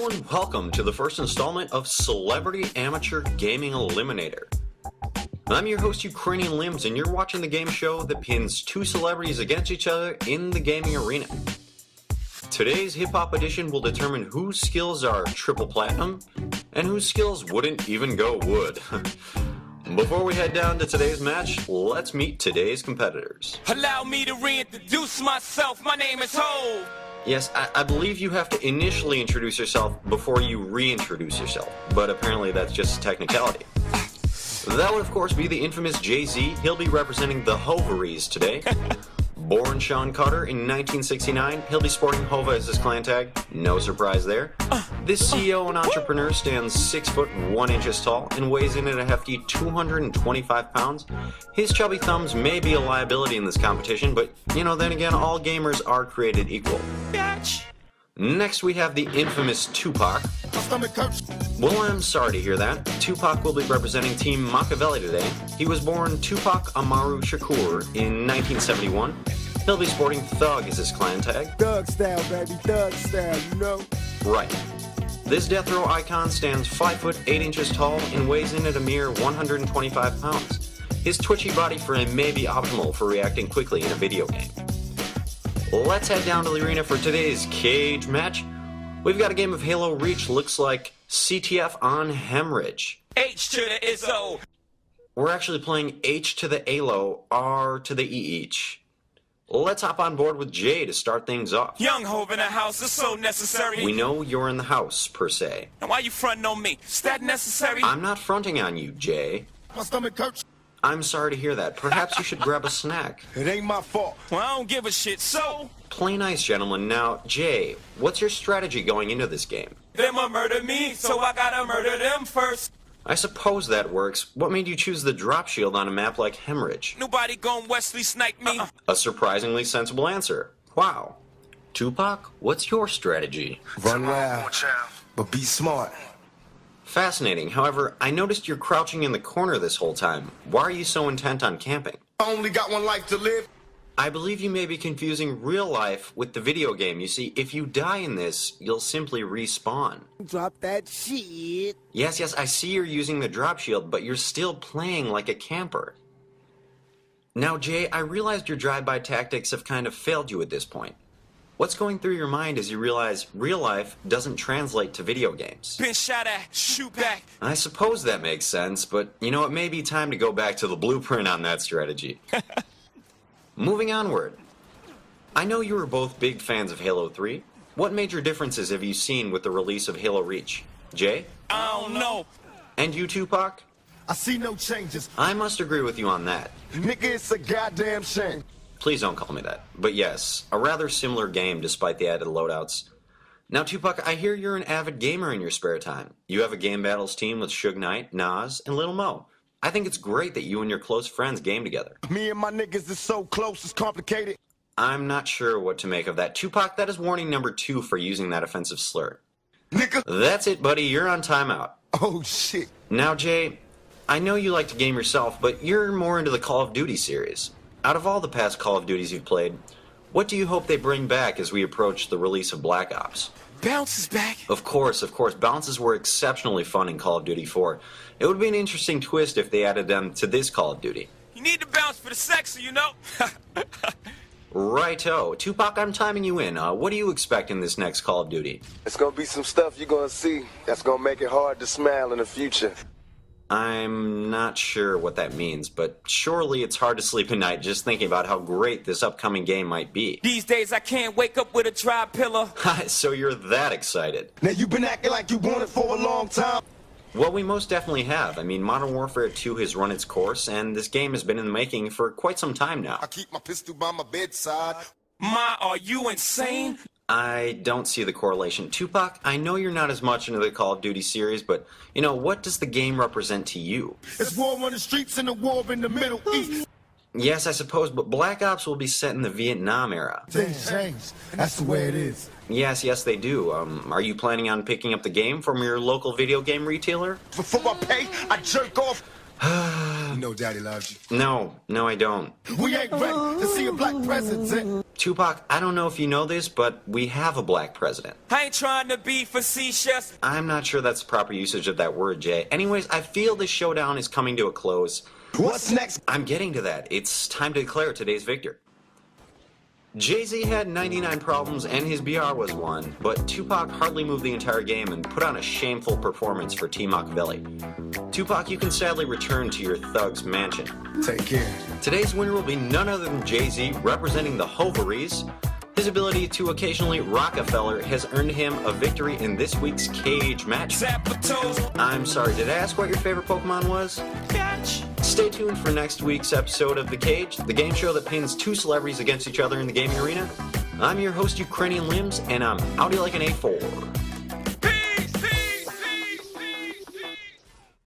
Hello and welcome to the first installment of Celebrity Amateur Gaming Eliminator. I'm your host UkranianLimbs, and you're watching the game show that pins two celebrities against each other in the gaming arena. Today's hip-hop edition will determine whose skills are triple platinum and whose skills wouldn't even go wood. Before we head down to today's match, let's meet today's competitors. Allow me to reintroduce myself. My name is Ho. Yes, I believe you have to initially introduce yourself before you reintroduce yourself, but apparently that's just a technicality. That would of course be the infamous Jay-Z. He'll be representing the Hoveries today. Born Sean Carter in 1969, he'll be sporting Hova as his clan tag. No surprise there. This CEO and entrepreneur stands 6 foot 1 inches tall and weighs in at a hefty 225 pounds. His chubby thumbs may be a liability in this competition, but then again, all gamers are created equal. Next we have the infamous Tupac. Well, I'm sorry to hear that. Tupac will be representing Team Machiavelli today. He was born Tupac Amaru Shakur in 1971. He'll be sporting Thug as his clan tag. Thug style, baby, thug style, you know? Right. This death row icon stands 5 foot 8 inches tall and weighs in at a mere 125 pounds. His twitchy body frame may be optimal for reacting quickly in a video game. Let's head down to the arena for today's cage match. We've got a game of Halo Reach, looks like CTF on Hemorrhage. H to the Izzo. We're actually playing H to the Halo, R to the EH. Let's hop on board with Jay to start things off. Young Hov in the house is so necessary. We know you're in the house, per se. Now why you fronting on me? Is that necessary? I'm not fronting on you, Jay. My stomach hurts. I'm sorry to hear that. Perhaps you should grab a snack. It ain't my fault. Well, I don't give a shit, so... Play nice, gentlemen. Now, Jay, what's your strategy going into this game? They'ma murder me, so I gotta murder them first. I suppose that works. What made you choose the drop shield on a map like Hemorrhage? Nobody gon' Wesley snipe me. A surprisingly sensible answer. Wow. Tupac, what's your strategy? Run loud, but be smart. Fascinating. However, I noticed you're crouching in the corner this whole time. Why are you so intent on camping? I only got one life to live. I believe you may be confusing real life with the video game. You see, if you die in this, you'll simply respawn. Drop that shit. Yes, I see you're using the drop shield, but you're still playing like a camper. Now, Jay, I realized your drive-by tactics have kind of failed you at this point. What's going through your mind as you realize real life doesn't translate to video games? Been shot at, shoot back. I suppose that makes sense, but it may be time to go back to the blueprint on that strategy. Moving onward. I know you were both big fans of Halo 3. What major differences have you seen with the release of Halo Reach? Jay? I don't know. And you, Tupac? I see no changes. I must agree with you on that. Nigga, it's a goddamn shame. Please don't call me that. But yes, a rather similar game despite the added loadouts. Now, Tupac, I hear you're an avid gamer in your spare time. You have a game battles team with Suge Knight, Nas, and Lil Mo. I think it's great that you and your close friends game together. Me and my niggas is so close, it's complicated. I'm not sure what to make of that. Tupac, that is warning number 2 for using that offensive slur. Nigga. That's it, buddy. You're on timeout. Oh, shit. Now, Jay, I know you like to game yourself, but you're more into the Call of Duty series. Out of all the past Call of Duties you've played, what do you hope they bring back as we approach the release of Black Ops? Bounce is back. Of course. Bounces were exceptionally fun in Call of Duty 4. It would be an interesting twist if they added them to this Call of Duty. You need to bounce for the sexy, you know? Righto. Tupac, I'm timing you in. What do you expect in this next Call of Duty? It's gonna be some stuff you're gonna see that's gonna make it hard to smile in the future. I'm not sure what that means, but surely it's hard to sleep at night just thinking about how great this upcoming game might be. These days I can't wake up with a dry pillow. So you're that excited. Now you've been acting like you want it for a long time. Well, we most definitely have. I mean, Modern Warfare 2 has run its course, and this game has been in the making for quite some time now. I keep my pistol by my bedside. Ma, are you insane? I don't see the correlation. Tupac, I know you're not as much into the Call of Duty series, but, what does the game represent to you? It's war on the streets and a war in the Middle East. Yes, I suppose, but Black Ops will be set in the Vietnam era. Things change. That's the way it is. Yes, they do. Are you planning on picking up the game from your local video game retailer? Before I pay, I jerk off. You know Daddy loves you. No, I don't. We ain't ready to see a black president. Tupac, I don't know if you know this, but we have a black president. I ain't trying to be facetious. I'm not sure that's the proper usage of that word, Jay. Anyways, I feel this showdown is coming to a close. What's next? I'm getting to that. It's time to declare today's victor. Jay-Z had 99 problems and his BR was 1, but Tupac hardly moved the entire game and put on a shameful performance for T. Machiavelli. Tupac, you can sadly return to your thug's mansion. Take care. Today's winner will be none other than Jay-Z, representing the Hoveries. His ability to occasionally Rockefeller has earned him a victory in this week's cage match. Zappatos. I'm sorry, did I ask what your favorite Pokemon was? Catch. Stay tuned for next week's episode of The Cage, the game show that pins two celebrities against each other in the gaming arena. I'm your host, UkranianLimbs, and I'm outie like an A4.